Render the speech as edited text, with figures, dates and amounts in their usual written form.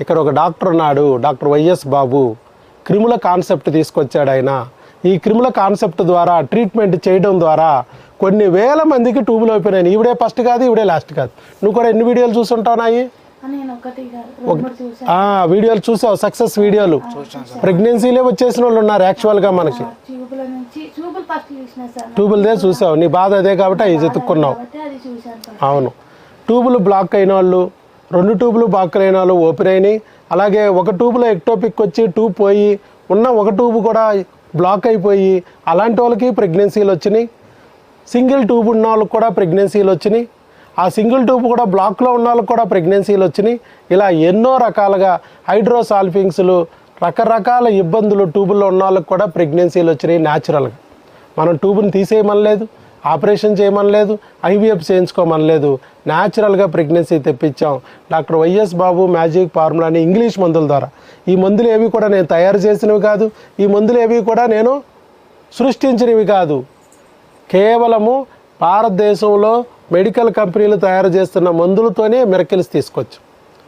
ఇక్కడ ఒక డాక్టర్ ఉన్నాడు, డాక్టర్ వైఎస్ బాబు. క్రిముల కాన్సెప్ట్ తీసుకొచ్చాడు ఆయన. ఈ క్రిముల కాన్సెప్ట్ ద్వారా ట్రీట్మెంట్ చేయడం ద్వారా కొన్ని వేల మందికి ట్యూబులు అయిపోయినాయి. ఇవిడే ఫస్ట్ కాదు, ఇవిడే లాస్ట్ కాదు. నువ్వు కూడా ఎన్ని వీడియోలు చూసుంటావు నాయి? వీడియోలు చూసావు, సక్సెస్ వీడియోలు. ప్రెగ్నెన్సీలే వచ్చేసిన వాళ్ళు ఉన్నారు యాక్చువల్గా మనకి. ట్యూబులదే చూసావు, నీ బాధ అదే కాబట్టి అవి వెతుక్కున్నావు. అవును, ట్యూబులు బ్లాక్ అయిన వాళ్ళు, 2 ట్యూబులు బ్లాక్ అయిన వాళ్ళు ఓపెన్ అయినాయి. అలాగే ఒక ట్యూబ్లో ఎక్టోపిక్ వచ్చి ట్యూబ్ పోయి ఉన్న ఒక ట్యూబ్ కూడా బ్లాక్ అయిపోయి అలాంటి వాళ్ళకి ప్రెగ్నెన్సీలు వచ్చినాయి. సింగిల్ ట్యూబ్ ఉన్న వాళ్ళకి కూడా ప్రెగ్నెన్సీలు వచ్చినాయి. ఆ సింగిల్ ట్యూబ్ కూడా బ్లాక్లో ఉన్న వాళ్ళకి కూడా ప్రెగ్నెన్సీలు వచ్చినాయి. ఇలా ఎన్నో రకాలుగా హైడ్రోసాల్ఫింగ్స్లు, రకరకాల ఇబ్బందులు ట్యూబుల్లో ఉన్న వాళ్ళకి కూడా ప్రెగ్నెన్సీలు వచ్చినాయి. న్యాచురల్గా మనం ట్యూబ్ని తీసేయమనలేదు, ఆపరేషన్ చేయమనలేదు, ఐవీఎఫ్ చేయించుకోమనలేదు. న్యాచురల్గా ప్రెగ్నెన్సీ తెప్పించాం. డాక్టర్ వైఎస్ బాబు మ్యాజిక్ ఫార్ములా అని ఇంగ్లీష్ మందుల ద్వారా. ఈ మందులు ఏవి కూడా నేను తయారు చేసినవి కాదు, ఈ మందులు ఏవి కూడా నేను సృష్టించినవి కాదు. కేవలము భారతదేశంలో మెడికల్ కంపెనీలు తయారు చేస్తున్న మందులతోనే మిరకిల్స్ తీసుకొచ్చు.